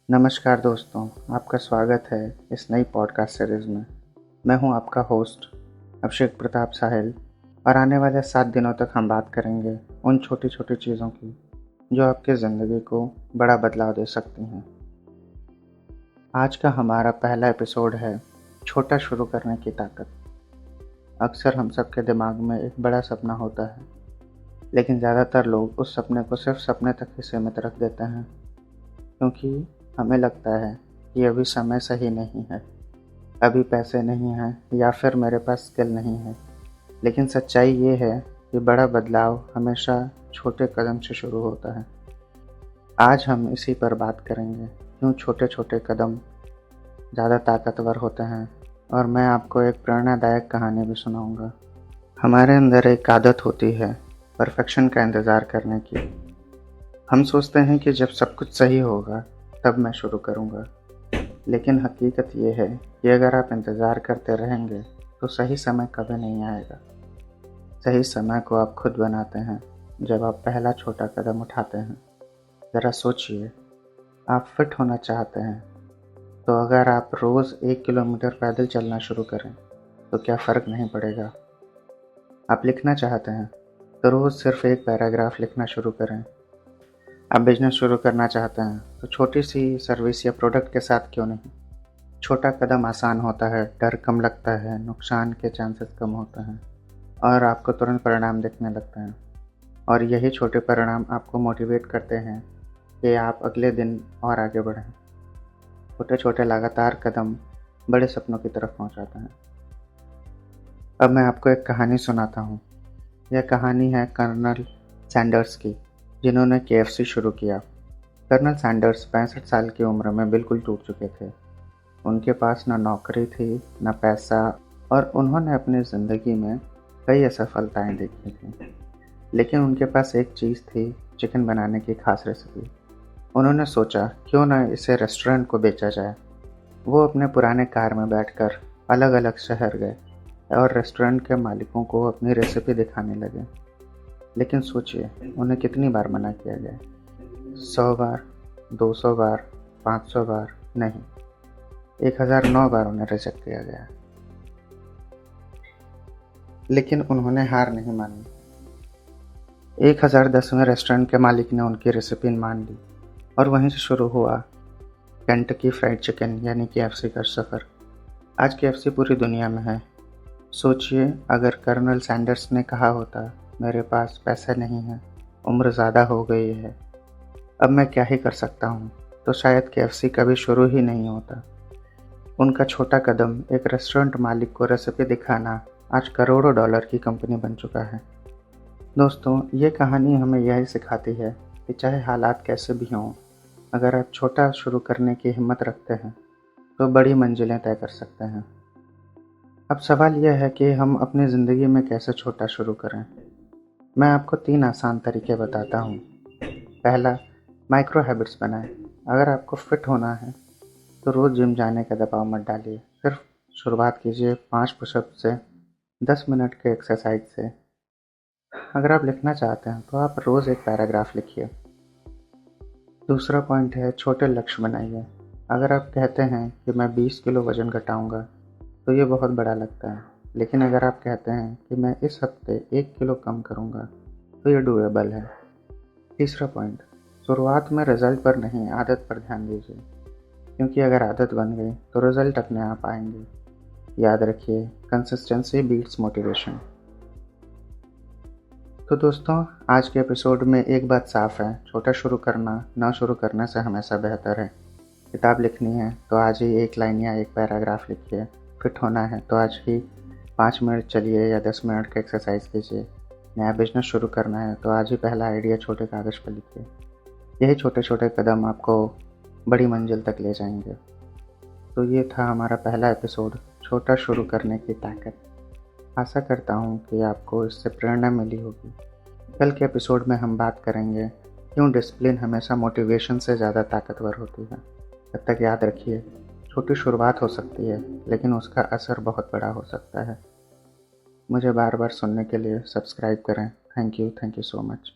नमस्कार दोस्तों, आपका स्वागत है इस नई पॉडकास्ट सीरीज़ में। मैं हूं आपका होस्ट अभिषेक प्रताप साहिल और आने वाले 7 दिनों तक हम बात करेंगे उन छोटी छोटी चीज़ों की जो आपकी ज़िंदगी को बड़ा बदलाव दे सकती हैं। आज का हमारा पहला एपिसोड है छोटा शुरू करने की ताकत। अक्सर हम सबके दिमाग में एक बड़ा सपना होता है, लेकिन ज़्यादातर लोग उस सपने को सिर्फ सपने तक ही सीमित रख देते हैं, क्योंकि हमें लगता है कि अभी समय सही नहीं है, अभी पैसे नहीं हैं या फिर मेरे पास स्किल नहीं है। लेकिन सच्चाई ये है कि बड़ा बदलाव हमेशा छोटे कदम से शुरू होता है। आज हम इसी पर बात करेंगे, क्यों छोटे छोटे कदम ज़्यादा ताकतवर होते हैं, और मैं आपको एक प्रेरणादायक कहानी भी सुनाऊंगा। हमारे अंदर एक आदत होती है परफेक्शन का इंतज़ार करने की। हम सोचते हैं कि जब सब कुछ सही होगा तब मैं शुरू करूंगा, लेकिन हकीकत ये है कि अगर आप इंतज़ार करते रहेंगे तो सही समय कभी नहीं आएगा। सही समय को आप खुद बनाते हैं जब आप पहला छोटा कदम उठाते हैं। ज़रा सोचिए, आप फिट होना चाहते हैं तो अगर आप रोज़ 1 किलोमीटर पैदल चलना शुरू करें तो क्या फ़र्क नहीं पड़ेगा। आप लिखना चाहते हैं तो रोज़ सिर्फ एक पैराग्राफ लिखना शुरू करें। आप बिजनेस शुरू करना चाहते हैं तो छोटी सी सर्विस या प्रोडक्ट के साथ क्यों नहीं। छोटा कदम आसान होता है, डर कम लगता है, नुकसान के चांसेस कम होते हैं और आपको तुरंत परिणाम दिखने लगते हैं। और यही छोटे परिणाम आपको मोटिवेट करते हैं कि आप अगले दिन और आगे बढ़ें। छोटे छोटे लगातार कदम बड़े सपनों की तरफ पहुंचाते हैं। अब मैं आपको एक कहानी सुनाता हूँ। यह कहानी है कर्नल सैंडर्स की, जिन्होंने KFC शुरू किया। कर्नल सैंडर्स 65 साल की उम्र में बिल्कुल टूट चुके थे। उनके पास न नौकरी थी, न पैसा, और उन्होंने अपनी ज़िंदगी में कई असफलताएं देखी थी। लेकिन उनके पास एक चीज़ थी, चिकन बनाने की खास रेसिपी। उन्होंने सोचा क्यों न इसे रेस्टोरेंट को बेचा जाए। वो अपने पुराने कार में बैठकर अलग अलग शहर गए और रेस्टोरेंट के मालिकों को अपनी रेसिपी दिखाने लगे। लेकिन सोचिए, उन्हें कितनी बार मना किया गया। 100 बार, 200 बार, 500 बार नहीं, 1009 बार उन्हें रिजेक्ट किया गया। लेकिन उन्होंने हार नहीं मानी। 1010वें रेस्टोरेंट के मालिक ने उनकी रेसिपी मान ली और वहीं से शुरू हुआ केंटकी फ्राइड चिकन यानी KFC का सफ़र। आज KFC पूरी दुनिया में है। सोचिए, अगर कर्नल सैंडर्स ने कहा होता मेरे पास पैसे नहीं है, उम्र ज़्यादा हो गई है, अब मैं क्या ही कर सकता हूँ, तो शायद KFC कभी शुरू ही नहीं होता। उनका छोटा कदम, एक रेस्टोरेंट मालिक को रेसिपी दिखाना, आज करोड़ों डॉलर की कंपनी बन चुका है। दोस्तों, ये कहानी हमें यही सिखाती है कि चाहे हालात कैसे भी हों, अगर आप छोटा शुरू करने की हिम्मत रखते हैं तो बड़ी मंजिलें तय कर सकते हैं। अब सवाल यह है कि हम अपनी ज़िंदगी में कैसे छोटा शुरू करें। मैं आपको 3 आसान तरीके बताता हूँ। पहला, माइक्रो हैबिट्स बनाएं। अगर आपको फिट होना है तो रोज़ जिम जाने का दबाव मत डालिए। सिर्फ शुरुआत कीजिए 5 पुशअप से, 10 मिनट के एक्सरसाइज से। अगर आप लिखना चाहते हैं तो आप रोज़ एक पैराग्राफ लिखिए। दूसरा पॉइंट है, छोटे लक्ष्य बनाइए। अगर आप कहते हैं कि मैं 20 किलो वज़न घटाऊंगा तो ये बहुत बड़ा लगता है, लेकिन अगर आप कहते हैं कि मैं इस हफ्ते 1 किलो कम करूंगा तो ये डूएबल है। तीसरा पॉइंट, शुरुआत में रिजल्ट पर नहीं, आदत पर ध्यान दीजिए, क्योंकि अगर आदत बन गई तो रिजल्ट अपने आप आएंगे। याद रखिए, कंसिस्टेंसी बीट्स मोटिवेशन। तो दोस्तों, आज के एपिसोड में एक बात साफ है, छोटा शुरू करना ना शुरू करने से हमेशा बेहतर है। किताब लिखनी है तो आज ही 1 लाइन या 1 पैराग्राफ लिखिए। फिट होना है तो आज ही 5 मिनट चलिए या 10 मिनट का एक्सरसाइज कीजिए। नया बिजनेस शुरू करना है तो आज ही पहला आइडिया छोटे कागज़ पर लिखिए। यही छोटे छोटे कदम आपको बड़ी मंजिल तक ले जाएंगे। तो ये था हमारा पहला एपिसोड, छोटा शुरू करने की ताकत। आशा करता हूँ कि आपको इससे प्रेरणा मिली होगी। कल के एपिसोड में हम बात करेंगे क्यों डिसिप्लिन हमेशा मोटिवेशन से ज़्यादा ताकतवर होती है। तब तक याद रखिए, छोटी शुरुआत हो सकती है लेकिन उसका असर बहुत बड़ा हो सकता है। मुझे बार बार सुनने के लिए सब्सक्राइब करें। Thank you so much.